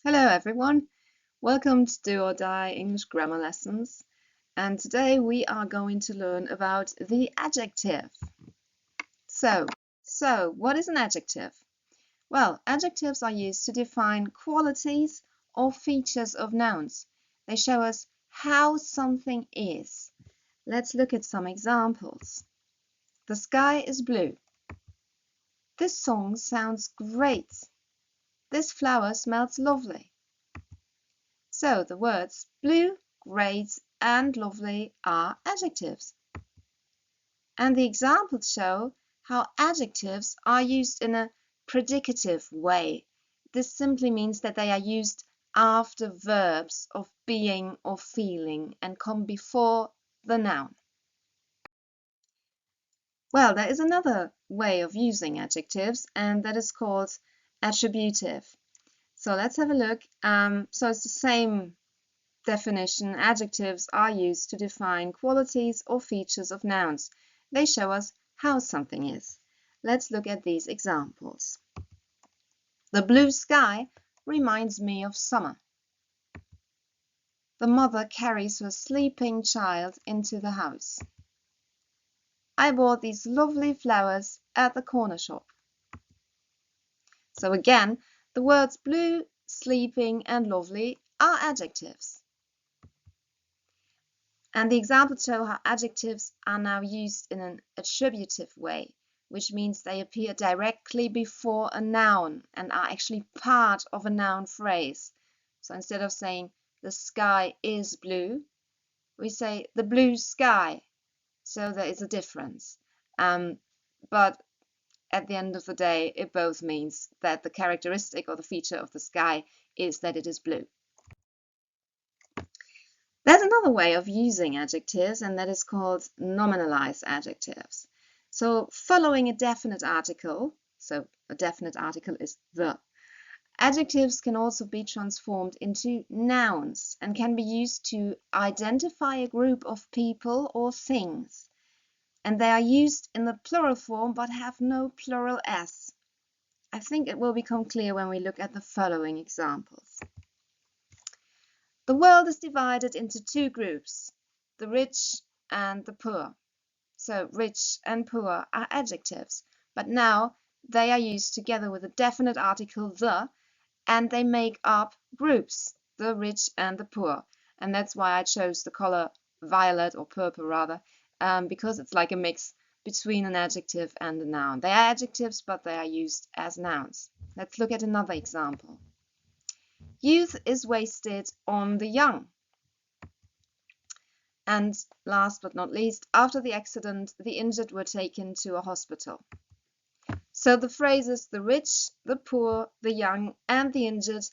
Hello everyone, welcome to Do or Die English Grammar Lessons, and today we are going to learn about the adjective. So what is an adjective? Well, adjectives are used to define qualities or features of nouns. They show us how something is. Let's look at some examples. The sky is blue. This song sounds great. This flower smells lovely. So the words blue, great, and lovely are adjectives. And the examples show how adjectives are used in a predicative way. This simply means that they are used after verbs of being or feeling and come before the noun. Well, there is another way of using adjectives, and that is called attributive. So let's have a look. So it's the same definition. Adjectives are used to define qualities or features of nouns. They show us how something is. Let's look at these examples. The blue sky reminds me of summer. The mother carries her sleeping child into the house. I bought these lovely flowers at the corner shop. So again, the words blue, sleeping, and lovely are adjectives. And the examples show how adjectives are now used in an attributive way, which means they appear directly before a noun and are actually part of a noun phrase. So instead of saying the sky is blue, we say the blue sky. So there is a difference. But at the end of the day, it both means that the characteristic or the feature of the sky is that it is blue. There's another way of using adjectives, and that is called nominalized adjectives. So following a definite article, so a definite article is the, adjectives can also be transformed into nouns and can be used to identify a group of people or things. And they are used in the plural form but have no plural s. I think it will become clear when we look at the following examples. The world is divided into two groups, the rich and the poor. So rich and poor are adjectives, but now they are used together with a definite article, the, and they make up groups, the rich and the poor. And that's why I chose the color violet, or purple rather, because it's like a mix between an adjective and a noun. They are adjectives, but they are used as nouns. Let's look at another example. Youth is wasted on the young. And last but not least, after the accident, the injured were taken to a hospital. So the phrases the rich, the poor, the young, and the injured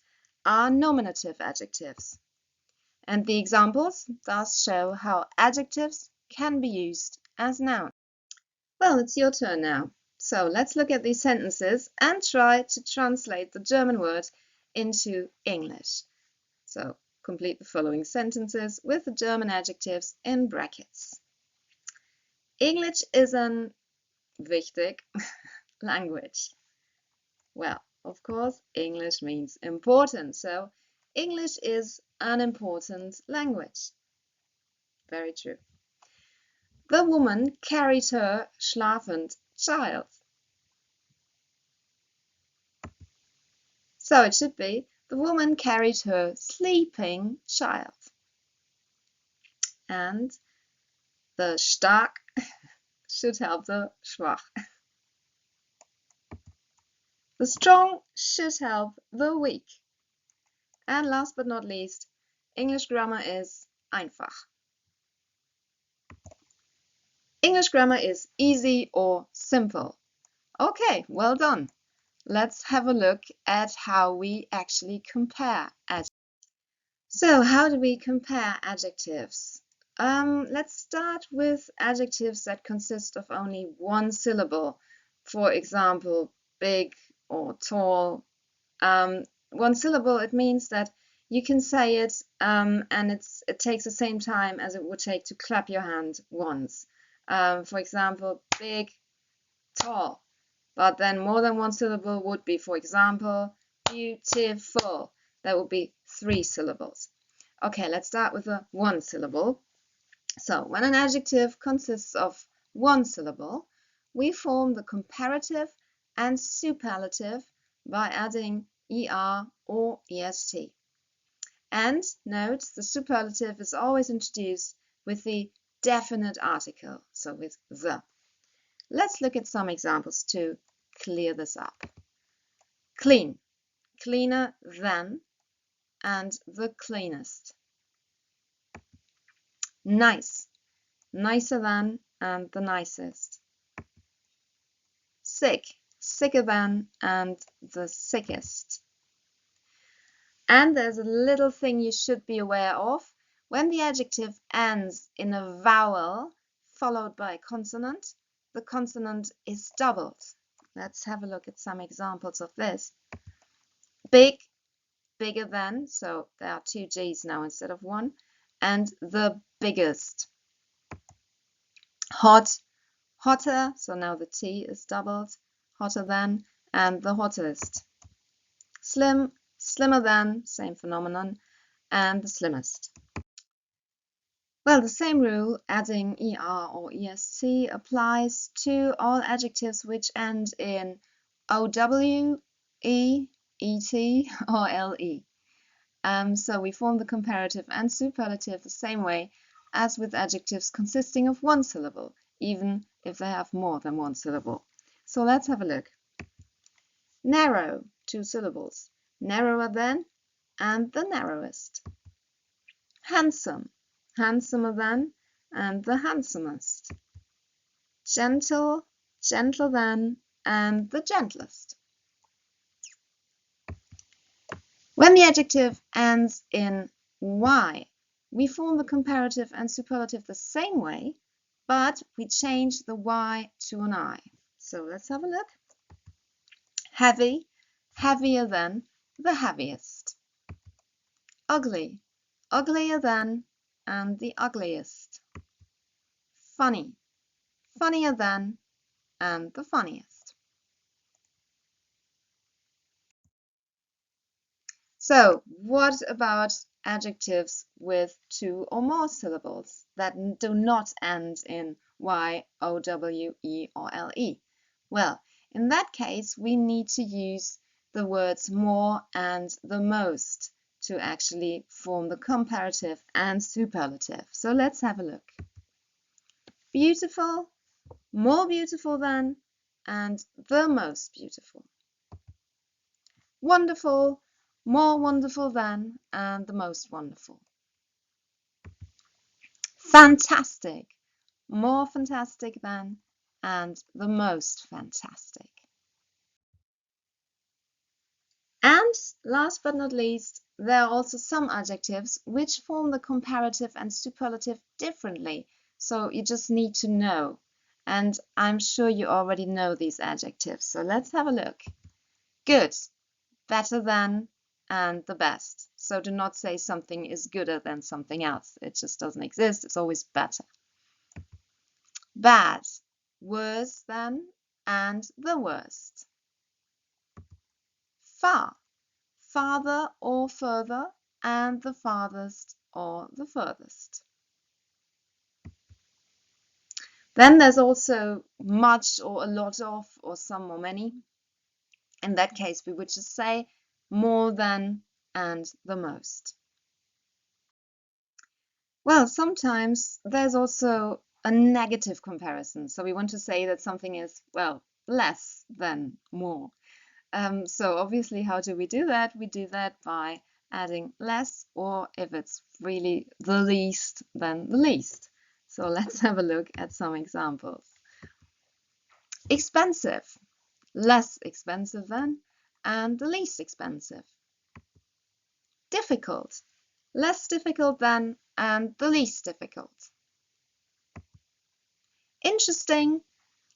are nominative adjectives. And the examples thus show how adjectives can be used as nouns. Well, it's your turn now. So let's look at these sentences and try to translate the German word into English. So complete the following sentences with the German adjectives in brackets. English is an wichtig language. Well, of course, English means important, so English is an important language. Very true. The woman carried her schlafend child. So it should be, the woman carried her sleeping child. And the stark should help the schwach. The strong should help the weak. And last but not least, English grammar is einfach. English grammar is easy or simple. Okay, well done. Let's have a look at how we actually compare adjectives. So how do we compare adjectives? Let's start with adjectives that consist of only one syllable. For example, big or tall. One syllable, it means that you can say it and it takes the same time as it would take to clap your hand once. For example, big, tall. But then more than one syllable would be, for example, beautiful. that would be 3 syllables. Okay, let's start with the 1 syllable. So when an adjective consists of 1 syllable, we form the comparative and superlative by adding er or est. And note, the superlative is always introduced with the definite article, so with the. Let's look at some examples to clear this up. Clean, cleaner than, and the cleanest. Nice, nicer than, and the nicest. Sick, sicker than, and the sickest. And there's a little thing you should be aware of. When the adjective ends in a vowel followed by a consonant, the consonant is doubled. Let's have a look at some examples of this. Big, bigger than, so there are 2 G's now instead of 1, and the biggest. Hot, hotter, so now the T is doubled, hotter than, and the hottest. Slim, slimmer than, same phenomenon, and the slimmest. Well, the same rule, adding er or est, applies to all adjectives which end in ow, e, et, or le. So we form the comparative and superlative the same way as with adjectives consisting of 1 syllable, even if they have more than 1 syllable. So let's have a look. Narrow, 2 syllables. Narrower than, and the narrowest. Handsome, handsomer than, and the handsomest. Gentle, gentler than, and the gentlest. When the adjective ends in y, we form the comparative and superlative the same way, but we change the y to an I. So let's have a look. Heavy, heavier than, the heaviest. Ugly, uglier than, and the ugliest. Funny, funnier than, and the funniest. So what about adjectives with 2 or more syllables that do not end in y, o, w, e, or le? Well, in that case, we need to use the words more and the most to actually form the comparative and superlative. So let's have a look. Beautiful, more beautiful than, and the most beautiful. Wonderful, more wonderful than, and the most wonderful. Fantastic, more fantastic than, and the most fantastic. And last but not least, there are also some adjectives which form the comparative and superlative differently, so you just need to know. And I'm sure you already know these adjectives, so let's have a look. Good, better than, and the best. So do not say something is gooder than something else. It just doesn't exist. It's always better. Bad, worse than, and the worst. Far, farther or further, and the farthest or the furthest. Then there's also much or a lot of, or some or many. In that case, we would just say more than and the most. Well, sometimes there's also a negative comparison. So we want to say that something is, well, less than more. So obviously, how do we do that? We do that by adding less, or if it's really the least, then the least. So let's have a look at some examples. Expensive, less expensive than, and the least expensive. Difficult, less difficult than, and the least difficult. Interesting,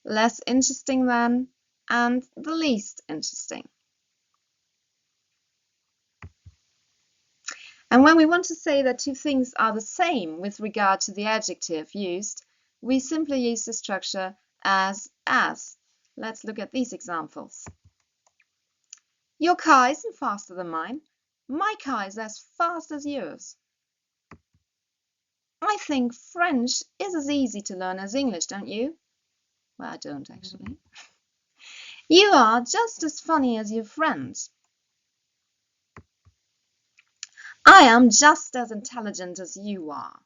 less interesting than, and the least interesting. And when we want to say that 2 things are the same with regard to the adjective used, we simply use the structure as. Let's look at these examples. Your car isn't faster than mine. My car is as fast as yours. I think French is as easy to learn as English, don't you? Well, I don't actually. You are just as funny as your friends. I am just as intelligent as you are.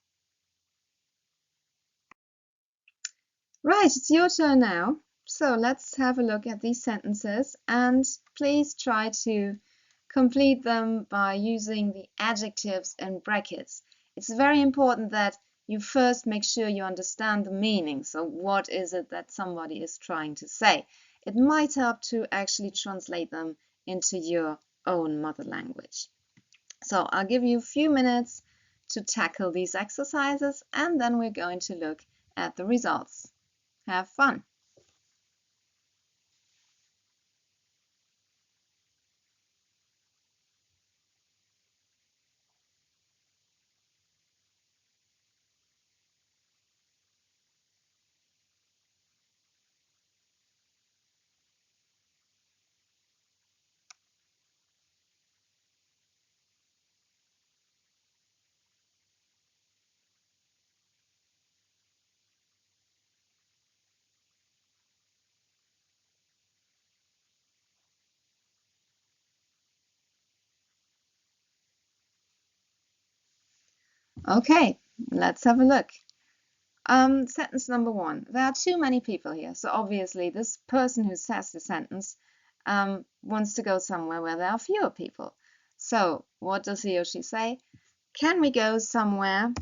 Right, it's your turn now. So let's have a look at these sentences and please try to complete them by using the adjectives in brackets. It's very important that you first make sure you understand the meaning. So what is it that somebody is trying to say? It might help to actually translate them into your own mother language. So I'll give you a few minutes to tackle these exercises and then we're going to look at the results. Have fun! Okay, let's have a look. Sentence number one. There are too many people here. So obviously this person who says the sentence wants to go somewhere where there are fewer people. So what does he or she say? Can we go somewhere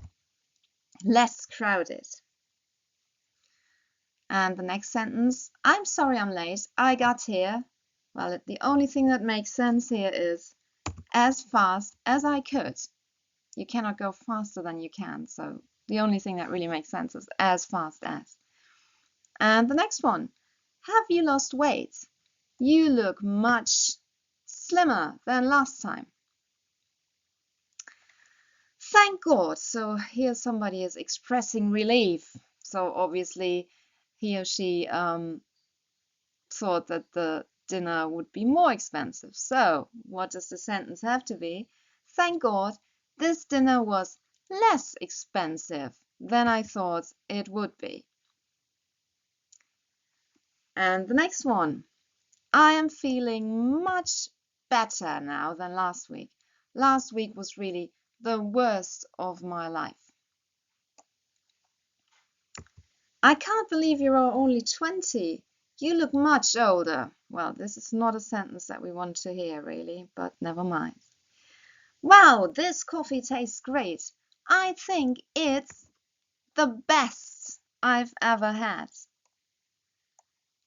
less crowded? And the next sentence, I'm sorry I'm late. I got here. Well, the only thing that makes sense here is as fast as I could. You cannot go faster than you can. So the only thing that really makes sense is as fast as. And the next one, have you lost weight? You look much slimmer than last time. Thank God. So here somebody is expressing relief. So obviously he or she thought that the dinner would be more expensive. So what does the sentence have to be? Thank God this dinner was less expensive than I thought it would be. And the next one, I am feeling much better now than last week. Last week was really the worst of my life. I can't believe you are only 20. You look much older. Well, this is not a sentence that we want to hear, really, but never mind. Wow, this coffee tastes great. I think it's the best I've ever had.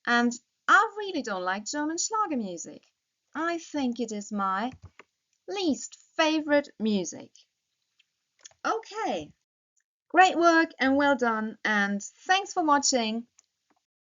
And I really don't like German Schlager music. I think it is my least favorite music. Okay, great work and well done, and thanks for watching.